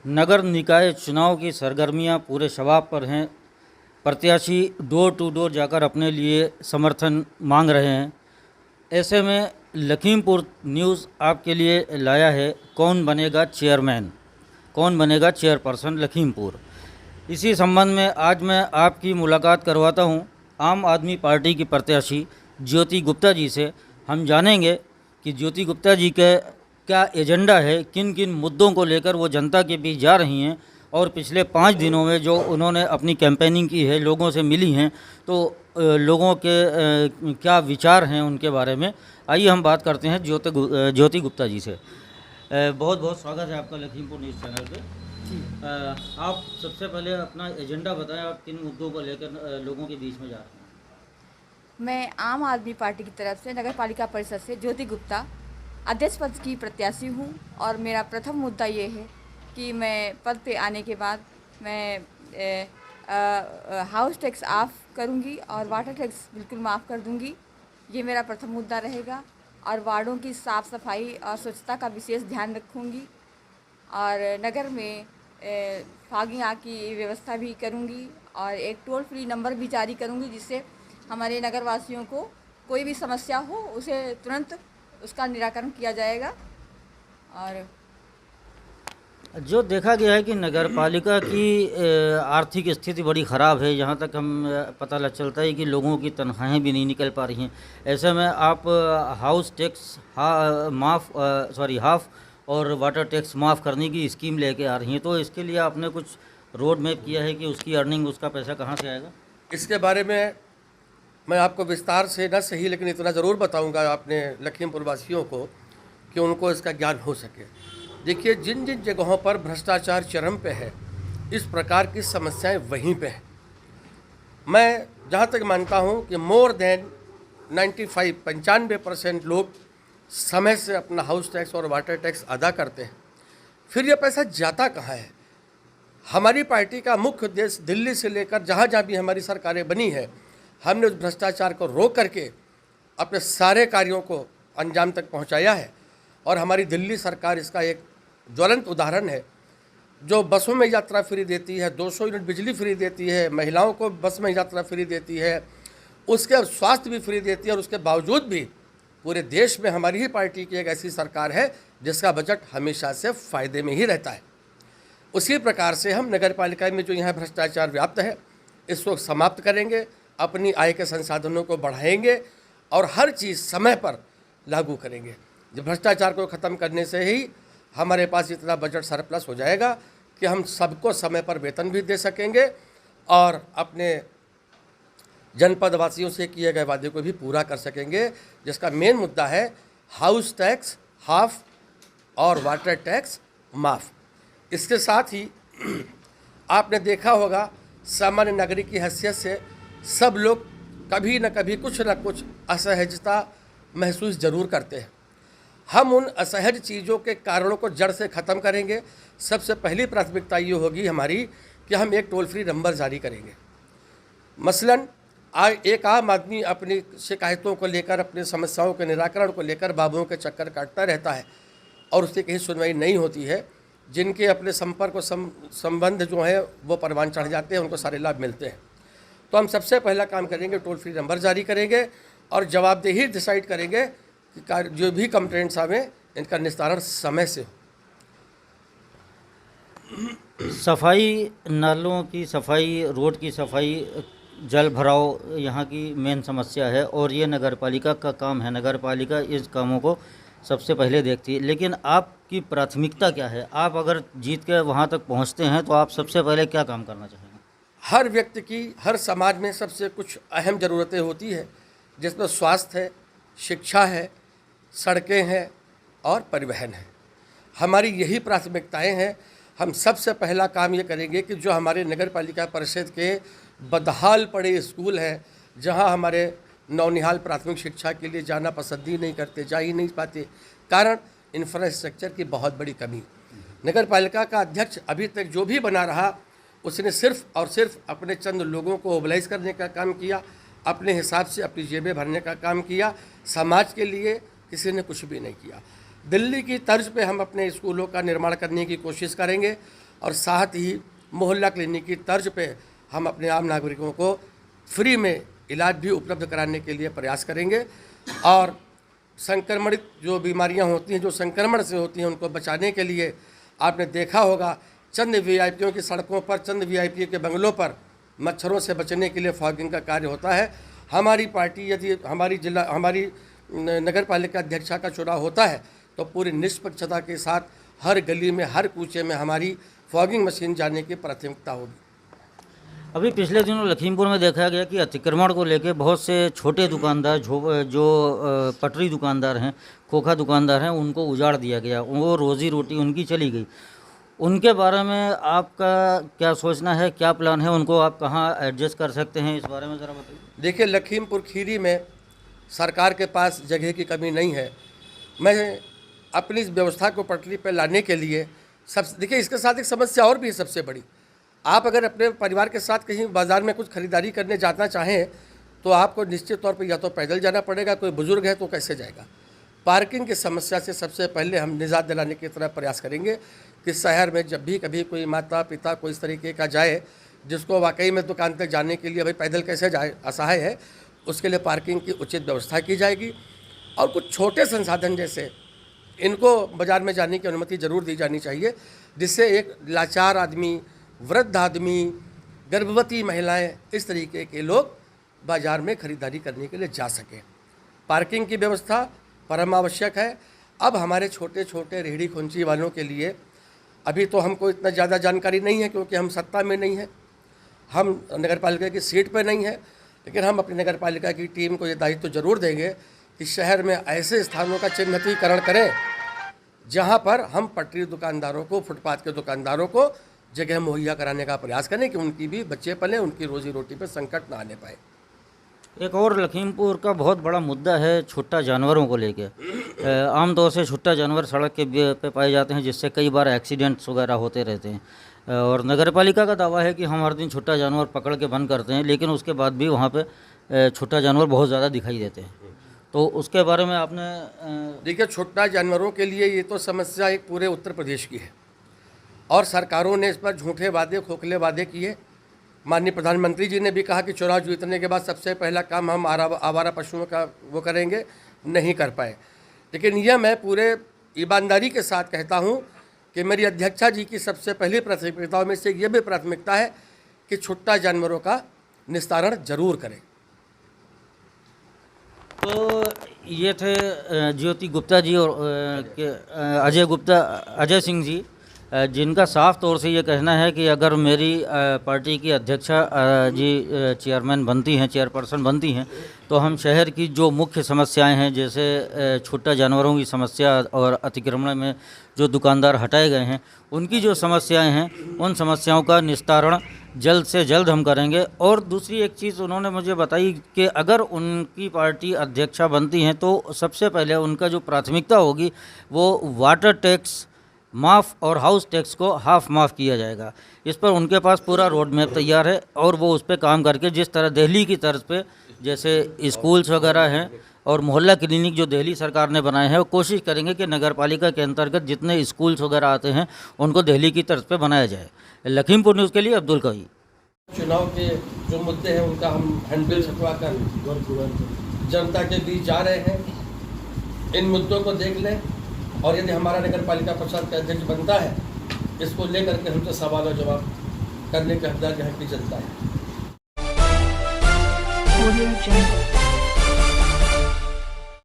नगर निकाय चुनाव की सरगर्मियां पूरे शबाब पर हैं। प्रत्याशी डोर टू डोर जाकर अपने लिए समर्थन मांग रहे हैं। ऐसे में लखीमपुर न्यूज़ आपके लिए लाया है कौन बनेगा चेयरमैन, कौन बनेगा चेयरपर्सन लखीमपुर। इसी संबंध में आज मैं आपकी मुलाकात करवाता हूं आम आदमी पार्टी की प्रत्याशी ज्योति गुप्ता जी से। हम जानेंगे कि ज्योति गुप्ता जी के क्या एजेंडा है, किन किन मुद्दों को लेकर वो जनता के बीच जा रही हैं और पिछले 5 दिनों में जो उन्होंने अपनी कैंपेनिंग की है, लोगों से मिली हैं, तो लोगों के क्या विचार हैं उनके बारे में। आइए हम बात करते हैं ज्योति गुप्ता जी से। बहुत बहुत स्वागत है आपका लखीमपुर न्यूज़ चैनल पे। आप सबसे पहले अपना एजेंडा बताएं, आप किन मुद्दों को लेकर लोगों के बीच में जा रहे हैं। मैं आम आदमी पार्टी की तरफ से नगर पालिका परिषद से ज्योति गुप्ता अध्यक्ष पद की प्रत्याशी हूँ और मेरा प्रथम मुद्दा ये है कि मैं पद पे आने के बाद मैं हाउस टैक्स ऑफ करूँगी और वाटर टैक्स बिल्कुल माफ़ कर दूँगी। ये मेरा प्रथम मुद्दा रहेगा। और वार्डों की साफ़ सफाई और स्वच्छता का विशेष ध्यान रखूँगी और नगर में फागिंग की व्यवस्था भी करूँगी और एक टोल फ्री नंबर भी जारी करूँगी जिससे हमारे नगर वासियों को कोई भी समस्या हो उसे तुरंत उसका निराकरण किया जाएगा। और जो देखा गया है कि नगर पालिका की आर्थिक स्थिति बड़ी ख़राब है, यहाँ तक हम पता लग चलता है कि लोगों की तनख्वाहें भी नहीं निकल पा रही हैं। ऐसे में आप हाउस टैक्स हाफ और वाटर टैक्स माफ़ करने की स्कीम लेके आ रही हैं, तो इसके लिए आपने कुछ रोड मैप किया है कि उसकी अर्निंग, उसका पैसा कहाँ से आएगा? इसके बारे में मैं आपको विस्तार से न सही लेकिन इतना ज़रूर बताऊंगा अपने लखीमपुर वासियों को कि उनको इसका ज्ञान हो सके। देखिए, जिन जिन जगहों पर भ्रष्टाचार चरम पे है, इस प्रकार की समस्याएं वहीं पे हैं। मैं जहाँ तक मानता हूँ कि मोर देन 95% लोग समय से अपना हाउस टैक्स और वाटर टैक्स अदा करते हैं। फिर यह पैसा जाता कहाँ है? हमारी पार्टी का मुख्य उद्देश्य दिल्ली से लेकर जहाँ जहाँ भी हमारी सरकारें बनी है, हमने उस भ्रष्टाचार को रोक करके अपने सारे कार्यों को अंजाम तक पहुंचाया है। और हमारी दिल्ली सरकार इसका एक ज्वलंत उदाहरण है, जो बसों में यात्रा फ्री देती है, 200 यूनिट बिजली फ्री देती है, महिलाओं को बस में यात्रा फ्री देती है, उसके स्वास्थ्य भी फ्री देती है। और उसके बावजूद भी पूरे देश में हमारी ही पार्टी की एक ऐसी सरकार है जिसका बजट हमेशा से फ़ायदे में ही रहता है। उसी प्रकार से हम नगर पालिका में जो यहाँ भ्रष्टाचार व्याप्त है, इसको समाप्त करेंगे, अपनी आय के संसाधनों को बढ़ाएंगे और हर चीज़ समय पर लागू करेंगे। जब भ्रष्टाचार को ख़त्म करने से ही हमारे पास इतना बजट सरप्लस हो जाएगा कि हम सबको समय पर वेतन भी दे सकेंगे और अपने जनपद वासियों से किए गए वादे को भी पूरा कर सकेंगे, जिसका मेन मुद्दा है हाउस टैक्स हाफ और वाटर टैक्स माफ़। इसके साथ ही आपने देखा होगा, सामान्य नागरिक की हैसियत से सब लोग कभी न कभी कुछ न कुछ असहजता महसूस ज़रूर करते हैं। हम उन असहज चीज़ों के कारणों को जड़ से ख़त्म करेंगे। सबसे पहली प्राथमिकता ये होगी हमारी कि हम एक टोल फ्री नंबर जारी करेंगे। मसलन एक आम आदमी अपनी शिकायतों को लेकर, अपनी समस्याओं के निराकरण को लेकर बाबुओं के चक्कर काटता रहता है और उसकी कहीं सुनवाई नहीं होती है। जिनके अपने संपर्क और संबंध जो है वो परवान चढ़ जाते हैं, उनको सारे लाभ मिलते हैं। तो हम सबसे पहला काम करेंगे, टोल फ्री नंबर जारी करेंगे और जवाबदेही डिसाइड करेंगे कि जो भी कंप्लेंट्स आवें इनका निस्तारण समय से हो। सफाई, नालों की सफाई, रोड की सफाई, जल भराव यहाँ की मेन समस्या है और ये नगर पालिका का काम है। नगर पालिका इस कामों को सबसे पहले देखती है। लेकिन आपकी प्राथमिकता क्या है? आप अगर जीत के वहाँ तक पहुँचते हैं तो आप सबसे पहले क्या काम करना चाहेंगे? हर व्यक्ति की, हर समाज में सबसे कुछ अहम ज़रूरतें होती है, जिसमें स्वास्थ्य है, शिक्षा है, सड़कें हैं और परिवहन है। हमारी यही प्राथमिकताएं हैं। हम सबसे पहला काम ये करेंगे कि जो हमारे नगर पालिका परिषद के बदहाल पड़े स्कूल हैं, जहां हमारे नौनिहाल प्राथमिक शिक्षा के लिए जाना पसंद ही नहीं करते, जा ही नहीं पाते, कारण इंफ्रास्ट्रक्चर की बहुत बड़ी कमी। नगर पालिका का अध्यक्ष अभी तक जो भी बना रहा, उसने सिर्फ और सिर्फ अपने चंद लोगों को मोबिलाइज करने का काम किया, अपने हिसाब से अपनी जेबें भरने का काम किया। समाज के लिए किसी ने कुछ भी नहीं किया। दिल्ली की तर्ज पे हम अपने स्कूलों का निर्माण करने की कोशिश करेंगे और साथ ही मोहल्ला क्लिनिक की तर्ज पे हम अपने आम नागरिकों को फ्री में इलाज भी उपलब्ध कराने के लिए प्रयास करेंगे। और संक्रमणित जो बीमारियां होती हैं, जो संक्रमण से होती हैं, उनको बचाने के लिए आपने देखा होगा चंद वीआईपीओं की सड़कों पर, चंद वीआईपी के बंगलों पर मच्छरों से बचने के लिए फॉगिंग का कार्य होता है। हमारी पार्टी यदि हमारी नगर पालिका अध्यक्षा का चुनाव होता है तो पूरी निष्पक्षता के साथ हर गली में, हर कूचे में हमारी फॉगिंग मशीन जाने की प्राथमिकता होगी। अभी पिछले दिनों लखीमपुर में देखा गया कि अतिक्रमण को लेकर बहुत से छोटे दुकानदार जो पटरी दुकानदार हैं, खोखा दुकानदार हैं, उनको उजाड़ दिया गया, वो रोज़ी रोटी उनकी चली गई। उनके बारे में आपका क्या सोचना है, क्या प्लान है, उनको आप कहाँ एडजस्ट कर सकते हैं, इस बारे में ज़रा बताइए। देखिए, लखीमपुर खीरी में सरकार के पास जगह की कमी नहीं है। मैं अपनी इस व्यवस्था को पटरी पर लाने के लिए देखिए, इसके साथ एक समस्या और भी है सबसे बड़ी। आप अगर अपने परिवार के साथ कहीं बाज़ार में कुछ खरीदारी करने जाना चाहें तो आपको निश्चित तौर पर या तो पैदल जाना पड़ेगा, कोई बुजुर्ग है तो कैसे जाएगा। पार्किंग की समस्या से सबसे पहले हम निजात दिलाने की तरफ प्रयास करेंगे कि शहर में जब भी कभी कोई माता पिता कोई इस तरीके का जाए जिसको वाकई में दुकान तक जाने के लिए भाई पैदल कैसे जाए, असहाय है, उसके लिए पार्किंग की उचित व्यवस्था की जाएगी। और कुछ छोटे संसाधन जैसे इनको बाज़ार में जाने की अनुमति ज़रूर दी जानी चाहिए, जिससे एक लाचार आदमी, वृद्ध आदमी, गर्भवती महिलाएं, इस तरीके के लोग बाज़ार में खरीदारी करने के लिए जा सकें। पार्किंग की व्यवस्था परम आवश्यक है। अब हमारे छोटे छोटे रेहड़ी खुंची वालों के लिए अभी तो हमको इतना ज़्यादा जानकारी नहीं है क्योंकि हम सत्ता में नहीं है, हम नगर पालिका की सीट पर नहीं है, लेकिन हम अपनी नगर पालिका की टीम को ये दायित्व जरूर देंगे कि शहर में ऐसे स्थानों का चिन्हितीकरण करें जहाँ पर हम पटरी दुकानदारों को, फुटपाथ के दुकानदारों को जगह मुहैया कराने का प्रयास करें कि उनकी भी बच्चे पलें, उनकी रोजी रोटी पर संकट ना आने पाए। एक और लखीमपुर का बहुत बड़ा मुद्दा है छुट्टा जानवरों को लेके। आमतौर से छुट्टा जानवर सड़क के पे पाए जाते हैं, जिससे कई बार एक्सीडेंट्स वगैरह होते रहते हैं। और नगर पालिका का दावा है कि हम हर दिन छुट्टा जानवर पकड़ के बंद करते हैं, लेकिन उसके बाद भी वहाँ पे छुट्टा जानवर बहुत ज़्यादा दिखाई देते हैं। तो उसके बारे में आपने देखिए, छुट्टा जानवरों के लिए ये तो समस्या एक पूरे उत्तर प्रदेश की है और सरकारों ने इस पर झूठे वादे, खोखले वादे किए। माननीय प्रधानमंत्री जी ने भी कहा कि चुनाव जीतने के बाद सबसे पहला काम हम आवारा पशुओं का वो करेंगे, नहीं कर पाए। लेकिन यह मैं पूरे ईमानदारी के साथ कहता हूँ कि मेरी अध्यक्षा जी की सबसे पहली प्राथमिकताओं में से ये भी प्राथमिकता है कि छुट्टा जानवरों का निस्तारण जरूर करें। तो ये थे ज्योति गुप्ता जी और अजय सिंह जी, जिनका साफ तौर से ये कहना है कि अगर मेरी पार्टी की अध्यक्षा जी चेयरमैन बनती हैं, चेयरपर्सन बनती हैं, तो हम शहर की जो मुख्य समस्याएं हैं, जैसे छुट्टा जानवरों की समस्या और अतिक्रमण में जो दुकानदार हटाए गए हैं, उनकी जो समस्याएं हैं, उन समस्याओं का निस्तारण जल्द से जल्द हम करेंगे। और दूसरी एक चीज़ उन्होंने मुझे बताई कि अगर उनकी पार्टी अध्यक्षा बनती हैं तो सबसे पहले उनका जो प्राथमिकता होगी वो वाटर टैक्स माफ़ और हाउस टैक्स को हाफ माफ़ किया जाएगा। इस पर उनके पास पूरा रोड मैप तैयार है और वो उस पर काम करके, जिस तरह दिल्ली की तर्ज पे जैसे स्कूल्स वगैरह हैं और मोहल्ला क्लिनिक जो दिल्ली सरकार ने बनाए हैं, वो कोशिश करेंगे कि नगर पालिका के अंतर्गत जितने स्कूल्स वगैरह आते हैं उनको दिल्ली की तर्ज पे बनाया जाए। लखीमपुर न्यूज़ के लिए अब्दुल कवी। चुनाव के जो मुद्दे हैं उनका हम हैंडबिल छपवा कर जनता के बीच जा रहे हैं। इन मुद्दों को देख लें और यदि हमारा नगर पालिका परिषद का अध्यक्ष बनता है, इसको लेकर के हमसे सवाल और जवाब करने के हकदार यहाँ की जनता है।